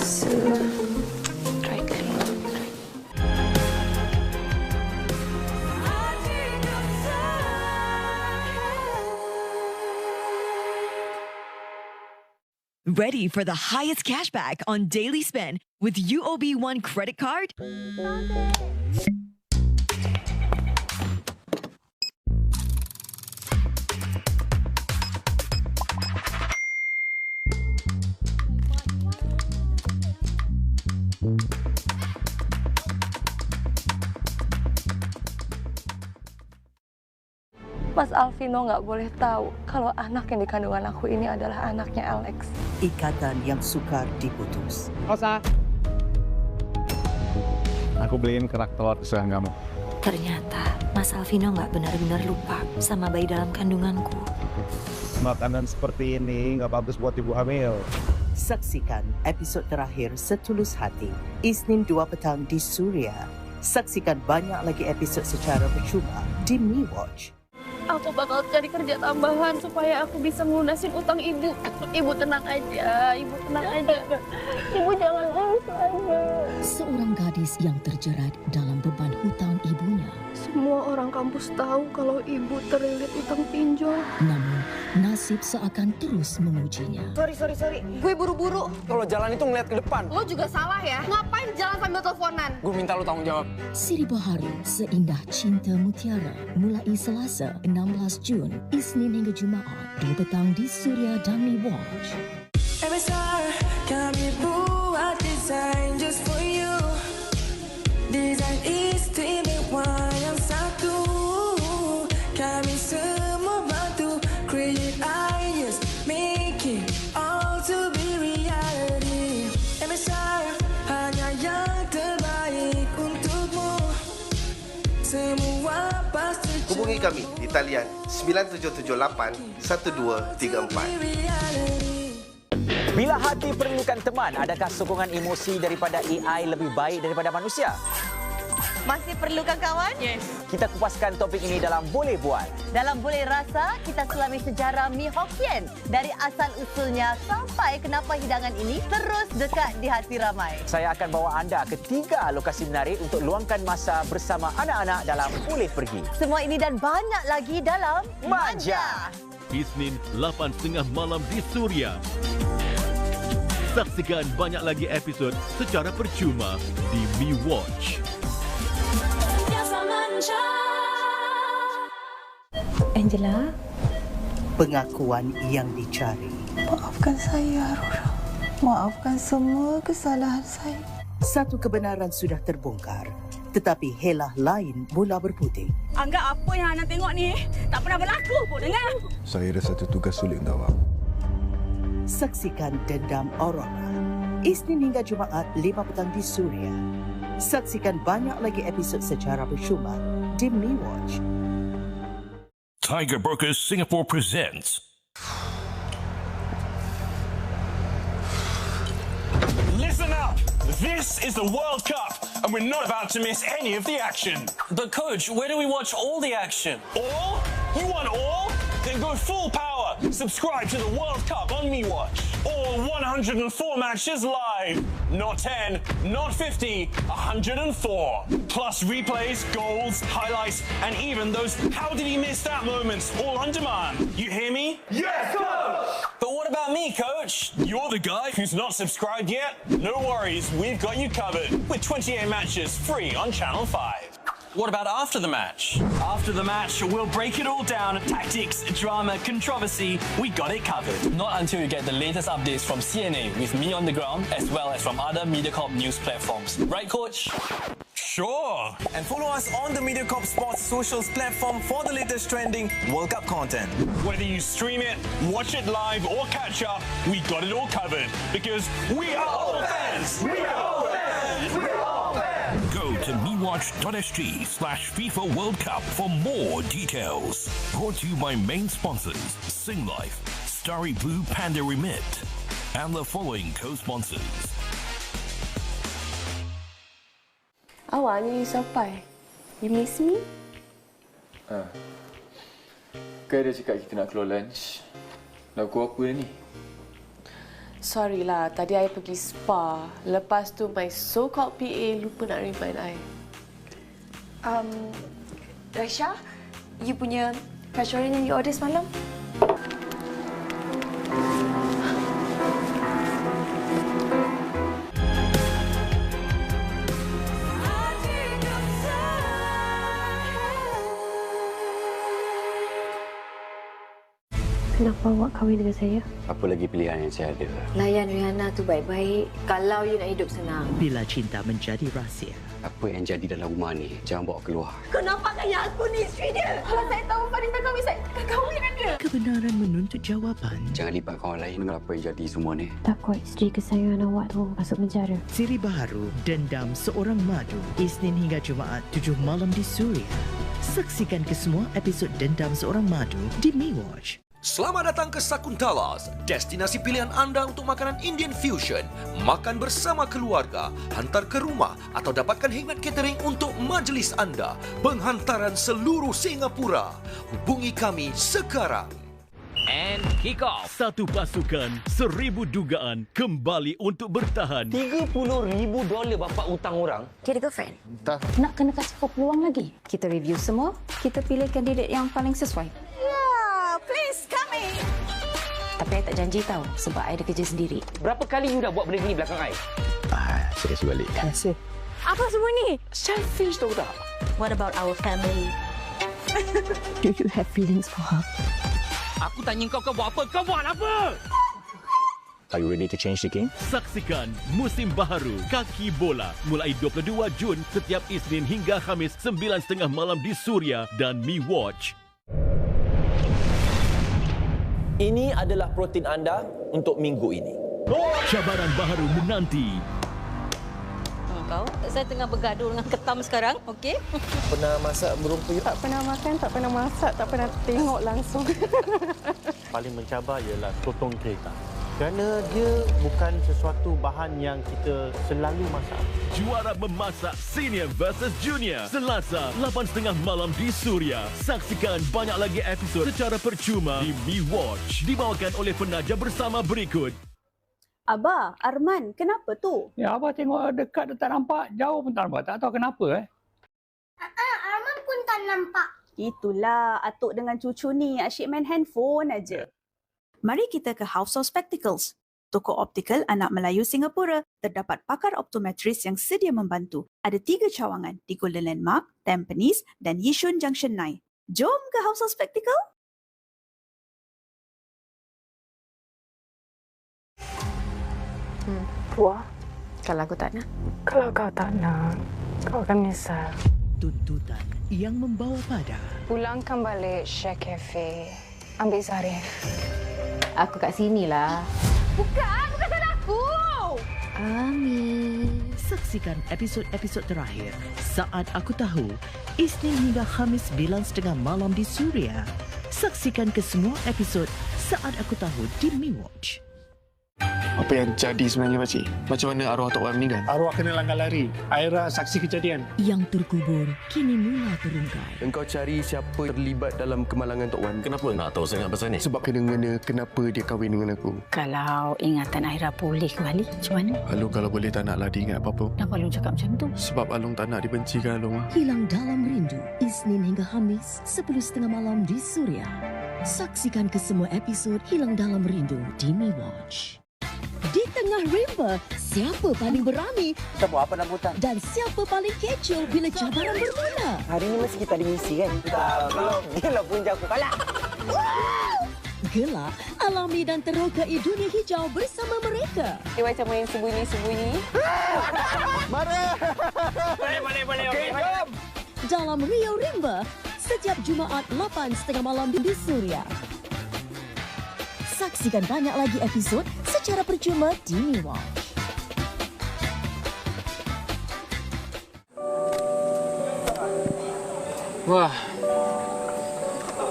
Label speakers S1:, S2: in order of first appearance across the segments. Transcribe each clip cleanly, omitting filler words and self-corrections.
S1: Try clean.
S2: Ready for the highest cashback on daily spend with UOB One credit card?
S3: Mas Alvino nggak boleh tahu kalau anak yang dikandungan aku ini adalah anaknya Alex.
S4: Ikatan yang sukar diputus.
S5: Rosa, aku beliin kerak telur kesukaan kamu.
S1: Ternyata Mas Alvino nggak benar-benar lupa sama bayi dalam kandunganku.
S5: Makanan seperti ini nggak bagus buat ibu hamil.
S4: Saksikan episod terakhir Setulus Hati, Isnin 2 petang di Suria. Saksikan banyak lagi episod secara percuma di MeWatch.
S3: Aku bakal cari kerja tambahan supaya aku bisa melunasin utang ibu. Ibu tenang aja, ibu tenang aja. Ibu jangan nangis aja.
S6: Seorang gadis yang terjerat dalam beban hutang ibunya.
S3: Semua orang kampus tahu kalau ibu terlilit utang pinjol.
S6: Namun, nasib seakan terus mengujinya.
S7: Sorry. Gue buru-buru.
S5: Kalau jalan itu ngeliat ke depan.
S7: Lo juga salah ya. Ngapain jalan sambil teleponan?
S5: Gue minta lu tanggung jawab.
S6: Siri Baharu, Seindah Cinta Mutiara, mulai Selasa 16 Jun, Isnin hingga Jumaat, 2 petang di Suria dan MeWatch.
S8: Kami buat desain just for you. Desain istimewa yang satu. Kami semua bantu create ideas, make it all to be reality. MSR hanya yang terbaik untukmu. Semua pasti.
S9: Hubungi kami di talian 9778 1234.
S10: Bila hati perlukan teman, adakah sokongan emosi daripada AI lebih baik daripada manusia?
S11: Masih perlukan kawan?
S10: Yes. Kita kupaskan topik ini dalam Boleh Buat.
S11: Dalam Boleh Rasa, kita selami sejarah mi Hokkien dari asal-usulnya sampai kenapa hidangan ini terus dekat di hati ramai.
S10: Saya akan bawa anda ke 3 lokasi menarik untuk luangkan masa bersama anak-anak dalam Boleh Pergi.
S11: Semua ini dan banyak lagi dalam
S10: Manja.
S12: Isnin 8.30 malam di Suria. Saksikan banyak lagi episod secara percuma di MeWatch.
S3: Angela,
S4: Pengakuan yang dicari.
S3: maafkan saya, Aurora. Maafkan semua kesalahan saya.
S4: Satu kebenaran sudah terbongkar, tetapi helah lain mula berputih.
S7: Anggap apa yang Ana tengok ni tak pernah berlaku pun, dengar?
S13: Saya ada satu tugas sulit untuk awak.
S4: Saksikan Dendam Aurora, Isnin hingga Jumaat 5 petang di Suria. Saksikan banyak lagi episod secara percuma di MeWatch.
S12: Tiger Brokers Singapore presents.
S14: Listen up! This is the World Cup, and we're not about to miss any of the action.
S15: But coach, where do we watch all the action?
S14: All? You want all? Then go full power. Subscribe to the World Cup on MeWatch. All 104 matches live. Not 10, not 50, 104. Plus replays, goals, highlights, and even those how did he miss that moments all on demand. You hear me?
S15: Yes, coach! But what about me, coach?
S14: You're the guy who's not subscribed yet? No worries, we've got you covered. With 28 matches free on Channel 5.
S15: What about after the match?
S14: After the match, we'll break it all down. Tactics, drama, controversy, we got it covered.
S15: Not until you get the latest updates from CNA with me on the ground, as well as from other MediaCorp news platforms. Right, coach?
S14: Sure.
S16: And follow us on the MediaCorp Sports socials platform for the latest trending World Cup content.
S14: Whether you stream it, watch it live, or catch up, we got it all covered. Because we are all fans! We are all fans! We are all fans!
S12: Go to mewatch.sg/FIFA World Cup for more details. Brought to you by main sponsors Singlife, Starry Blue Panda Remit, and the following co-sponsors.
S3: Awak ni sampai. You miss me?
S17: Kan dia cakap kita nak keluar lunch. Lagu apa ni?
S3: Sorry lah, tadi I pergi spa. Lepas tu my so-called PA lupa nak remind I.
S1: Raisya, you punya restoran yang you order semalam?
S3: Kenapa awak kahwin dengan saya?
S17: Apa lagi pilihan yang saya ada?
S1: Layan Rihanna tu baik-baik kalau you nak hidup senang.
S18: Bila cinta menjadi rahsia.
S17: Apa yang jadi dalam rumah ni, jangan bawa keluar.
S7: Kau nampak kan yang aku ni isteri dia? Kalau saya tahu Farid tak kahwin, saya akan kahwin dengan dia.
S18: Kebenaran menuntut jawapan.
S17: Jangan libatkan orang lain dengan apa yang jadi semua ni.
S3: Takut isteri kesayangan awak tu masuk penjara.
S18: Siri baharu Dendam Seorang Madu, Isnin hingga Jumaat 7 malam di Suria. Saksikan kesemua episod Dendam Seorang Madu di MeWatch.
S19: Selamat datang ke Sakuntalas, destinasi pilihan anda untuk makanan Indian fusion. Makan bersama keluarga, hantar ke rumah atau dapatkan khidmat catering untuk majlis anda. Penghantaran seluruh Singapura. Hubungi kami sekarang.
S20: And kick off. Satu pasukan, 1000 dugaan kembali untuk bertahan.
S10: $30,000 bapak utang orang.
S1: Dia ada girlfriend?
S17: Tak.
S1: Nak kena kasih kau peluang lagi. Kita review semua, kita pilih kandidat yang paling sesuai.
S7: Please, kami.
S1: Tapi saya tak janji tahu sebab saya ada kerja sendiri.
S10: Berapa kali you dah buat benda ni belakang I?
S17: Saya kasih balik.
S1: Terima kasih.
S7: Apa semua ni?
S10: Selfish tahu tak?
S1: What about our family? Do you have feelings for her?
S20: Aku tanya kau buat apa? Kau buat apa?
S17: Are you ready to change the game?
S20: Saksikan musim baharu Kaki Bola mulai 22 Jun setiap Isnin hingga Khamis 9.30 malam di Suria dan MeWatch.
S10: Ini adalah protein anda untuk minggu ini.
S20: Cabaran baharu menanti.
S7: Kau, saya tengah bergaduh dengan ketam sekarang, okey?
S10: Pernah masak burung puyuh?
S3: Tak pernah makan, tak pernah masak, tak pernah tengok langsung.
S21: Paling mencabar ialah sotong kereta. Kerana dia bukan sesuatu bahan yang kita selalu masak.
S20: Juara memasak Senior versus Junior. Selasa, 8.30 malam di Suria. Saksikan banyak lagi episod secara percuma di MeWatch. Dibawakan oleh penaja bersama berikut.
S7: Abah, Arman, kenapa tu?
S21: Ya, Abah tengok dekat tak nampak, jauh pun tak nampak. Tak tahu kenapa.
S7: Arman pun tak nampak. Itulah, atuk dengan cucu ni asyik main handphone aja. Mari kita ke House of Spectacles. Toko optikal anak Melayu Singapura. Terdapat pakar optometris yang sedia membantu. Ada 3 cawangan di Golden Landmark, Tampines dan Yishun Junction 9. Jom ke House of Spectacle.
S3: Puah, kalau aku tak nak. Kalau kau tak nak, kau akan menyesal.
S18: Tuntutan yang membawa pada
S3: Pulangkan balik Share Cafe. Ambil Zarif.
S1: Aku kat sini lah.
S7: Bukan salah aku.
S1: Amin.
S18: Saksikan episod-episod terakhir Saat Aku Tahu, Isnin hingga Khamis 9.30 malam di Suria. Saksikan kesemua episod Saat Aku Tahu di MeWatch.
S22: Apa yang jadi sebenarnya, Pakcik? Macam mana arwah Tok Wan meninggal? Arwah kena langgar lari. Aira saksi kejadian.
S6: Yang terkubur kini mula terungkai.
S13: Engkau cari siapa terlibat dalam kemalangan Tok Wan. Kenapa nak tahu sangat pasal ni? Sebab kena-mengena kenapa dia kahwin dengan aku.
S3: Kalau ingatan Aira pulih kembali, macam mana?
S13: Alung kalau boleh tak naklah diingat apa-apa.
S3: Kenapa Alung cakap macam tu?
S13: Sebab Alung tak nak dibencikan Alung.
S6: Hilang Dalam Rindu, Isnin hingga Khamis 10.30 malam di Suria. Saksikan kesemua episod Hilang Dalam Rindu di MeWatch. Di tengah rimba, siapa paling berani?
S10: Kita buat apa rambutan?
S6: Dan siapa paling kecoh bila cabaran bermula?
S10: Hari ini mesti kita ada misi kan? Belum. Dia lah punca aku kalah.
S6: Gelak, alami dan terokai dunia hijau bersama mereka.
S3: Dia macam main sembunyi-sembunyi.
S10: Mari! Boleh. Okey, jom!
S6: Dalam Rio Rimba, setiap Jumaat 8.30 malam di Suria. Saksikan banyak lagi episod secara percuma di MeWatch.
S23: Wah,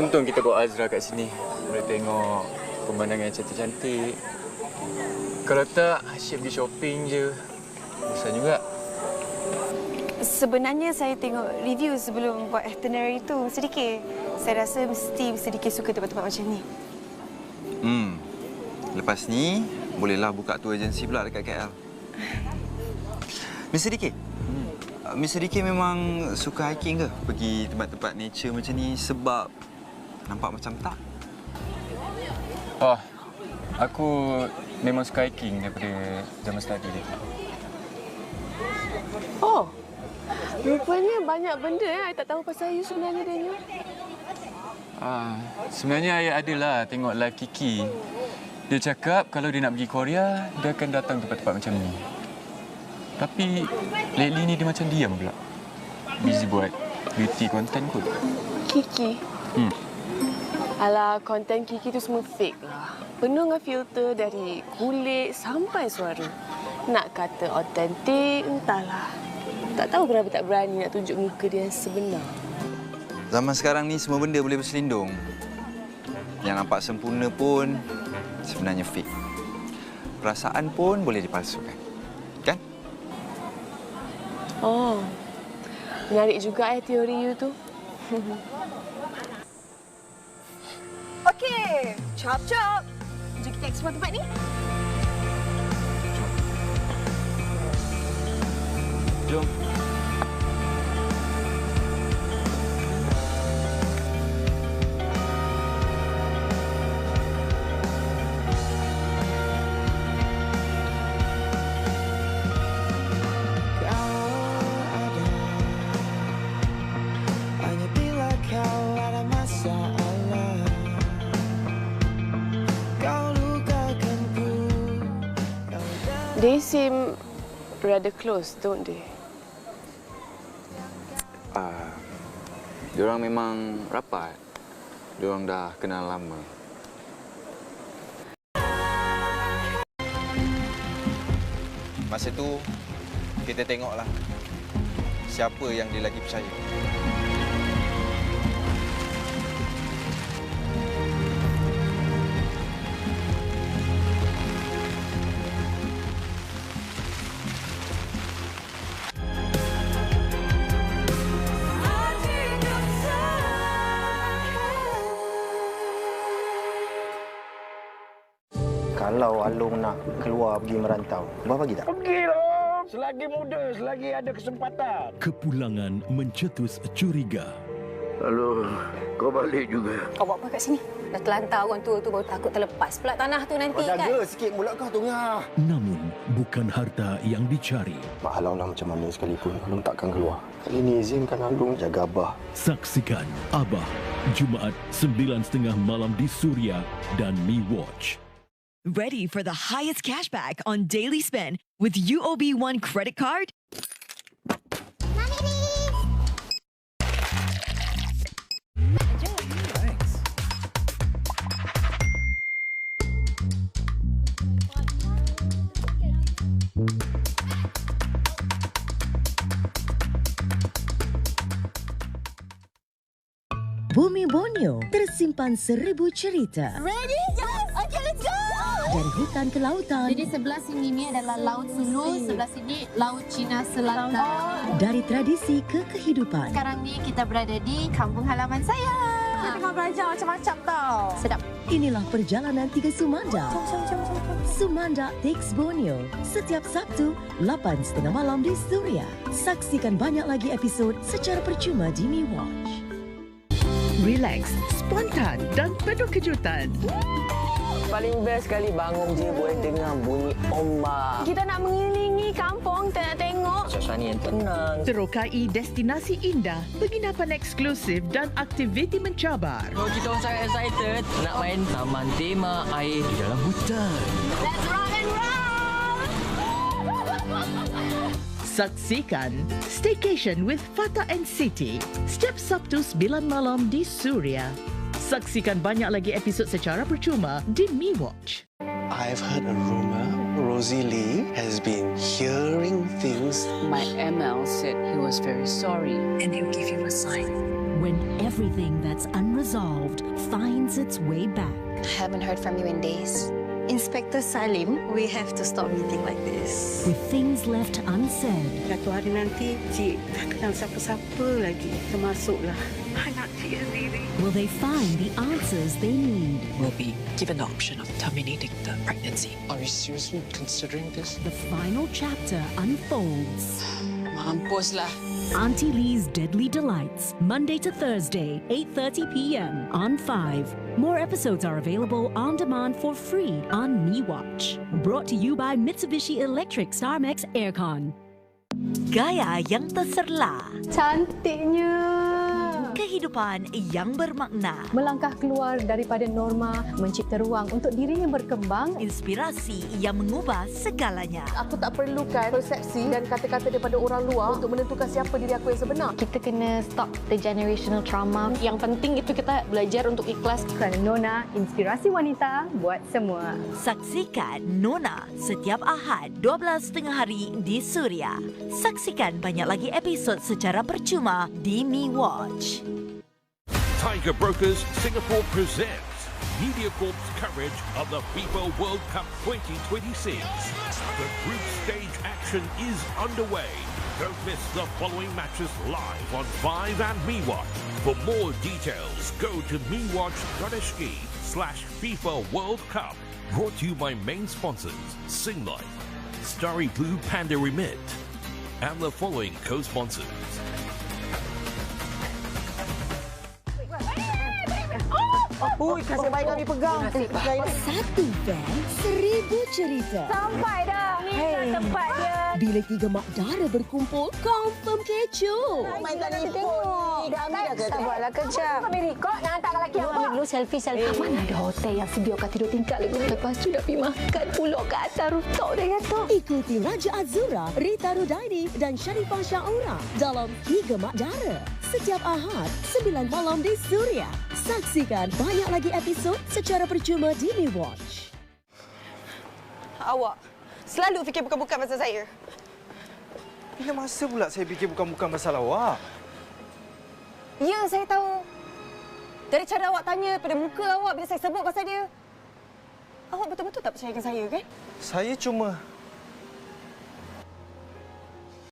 S23: untung kita bawa Azra kat sini. Boleh tengok pemandangan cantik-cantik. Kalau tak, asyik pergi shopping je. Bosan juga.
S1: Sebenarnya saya tengok review sebelum buat itinerary tu sedikit. Saya rasa mesti sedikit suka tempat-tempat macam ni.
S23: Lepas ni,
S2: bolehlah buka tour agency pula dekat KL. Mr. DK, Mr. DK memang suka hiking ke? Pergi tempat-tempat nature macam ni sebab nampak macam tak?
S23: Oh, aku memang suka hiking daripada zaman study dia.
S3: Oh, rupanya banyak benda I tak tahu pasal you sebenarnya, Daniel.
S23: Sebenarnya I adalah tengok live Kiki. Dia cakap kalau dia nak pergi Korea, dia akan datang tempat-tempat macam ni. Tapi lately ni dia macam diam pula. Busy buat beauty content kot.
S3: Kiki? Alah, konten Kiki tu semua fake lah. Penuh dengan filter dari kulit sampai suara. Nak kata autentik, entahlah. Tak tahu kenapa tak berani nak tunjuk muka dia yang sebenar.
S2: Zaman sekarang ni semua benda boleh berselindung. Yang nampak sempurna pun sebenarnya fake. Perasaan pun boleh dipalsukan. Kan?
S3: Oh, menarik juga teori you tu.
S5: Okey, chop-chop. Jom kita explore tempat ni.
S2: Jom.
S3: They seem rather close, don't they?
S2: Diorang memang rapat. Diorang dah kenal lama. Masa tu, kita tengoklah siapa yang dia lagi percaya.
S8: Kalau Along nak keluar pergi merantau, Abah bagi tak?
S22: Pergilah. Selagi muda, selagi ada kesempatan.
S20: Kepulangan mencetus curiga.
S22: Halo, kau balik juga.
S5: Kau buat apa kat sini? Dah terlantar orang tua tu baru takut terlepas pula tanah tu nanti kan?
S8: Jaga sikit mulut kau tu, Ngah.
S20: Namun, bukan harta yang dicari.
S8: Halau lah macam mana sekalipun, Along takkan keluar. Kali ini izinkan Along jaga Abah.
S20: Saksikan Abah, Jumaat 9.30 malam di Suria dan Mi Watch.
S24: Ready for the highest cashback on daily spend with UOB One credit card?
S6: Bumi Borneo tersimpan 1000 cerita.
S5: Ready? Yes! Okay, let's go!
S6: Dari hutan ke lautan.
S3: Jadi sebelah sini ni adalah Laut Sulu, sebelah sini Laut Cina Selatan.
S6: Dari tradisi ke kehidupan.
S3: Sekarang ni kita berada di kampung halaman saya.
S5: Kita tengah belajar macam-macam tau.
S3: Sedap.
S6: Inilah perjalanan 3 Sumanda. Sumanda Takes Borneo. Setiap Sabtu, 8.30 malam di Suria. Saksikan banyak lagi episod secara percuma di Mi Watch.
S18: Relax, spontan dan penuh kejutan.
S25: Paling best sekali bangun je boleh dengar bunyi ombak.
S3: Kita nak mengelilingi kampung, kita nak tengok
S25: suasana yang tenang.
S18: Terokai destinasi indah, penginapan eksklusif dan aktiviti mencabar.
S25: Kita orang sangat excited nak main taman tema air di dalam hutan.
S3: Let's rock and roll!
S18: Saksikan Staycation with Fata and Siti setiap Sabtu 9 malam di Suria. Saksikan banyak lagi episod secara percuma di Mi Watch.
S26: I've heard a rumor Rosie Lee has been hearing things.
S27: My ML said he was very sorry and he'll give you a sign.
S6: When everything that's unresolved finds its way back.
S28: I haven't heard from you in days. Inspector Salim, we have to stop meeting like this.
S6: With things left unsaid.
S27: Satu hari nanti, Cik tak kenal siapa-siapa lagi. Termasuklah anak Cik sendiri.
S6: Will they find the answers they need?
S27: We'll be given the option of
S4: terminating the pregnancy.
S26: Are you seriously considering this?
S6: The final chapter unfolds.
S4: Mampuslah.
S6: Auntie Lee's Deadly Delights, Monday to Thursday, 8:30 p.m. on 5. More episodes are available on demand for free on MeWatch. Brought to you by Mitsubishi Electric Starmex Aircon.
S24: Gaya yang terserlah.
S5: Cantiknya.
S24: Kehidupan yang bermakna.
S5: Melangkah keluar daripada norma, mencipta ruang untuk diri yang berkembang.
S24: Inspirasi yang mengubah segalanya.
S3: Aku tak perlukan persepsi dan kata-kata daripada orang luar untuk menentukan siapa diri aku yang sebenar.
S5: Kita kena stop the generational trauma. Yang penting itu kita belajar untuk ikhlas. Kerana Nona, inspirasi wanita buat semua.
S24: Saksikan Nona setiap Ahad 12:30 hari di Suria. Saksikan banyak lagi episod secara percuma di MeWatch.
S20: Tiger Brokers Singapore presents MediaCorp's coverage of the FIFA World Cup 2026. The group stage action is underway. Don't miss the following matches live on 5 and MeWatch. For more details, go to mewatch.sg/FIFA World Cup. Brought to you by main sponsors Singlife, Starry Blue Panda Remit, and the following co-sponsors.
S3: Ui, kasih baik kami pegang.
S6: Satu van, 1000 cerita.
S5: Sampai dah. Ni tempat dia.
S6: Bila 3 mak dara berkumpul, confirm kecoh.
S5: Main tak tengok. Sabarlah kejap. Kami rekod nak hantar lelaki apa? Ambil dulu selfie. Mana ada hotel yang sediakan tidur tingkat lagi. Lepas tu nak pergi makan pulak kat atas rooftop dia kata.
S6: Ikuti Raja Azura, Rita Rudaini dan Sharifah Syaura dalam 3 Mak Dara. Setiap Ahad, 9 malam di Suria. Saksikan banyak lagi episod secara percuma di MeWatch.
S9: Awak selalu fikir bukan-bukan pasal saya.
S2: Bila masa pula saya fikir bukan-bukan pasal awak?
S5: Ya, saya tahu. Dari cara awak tanya pada muka awak bila saya sebut pasal dia. Awak betul-betul tak percayakan saya, kan?
S2: Saya cuma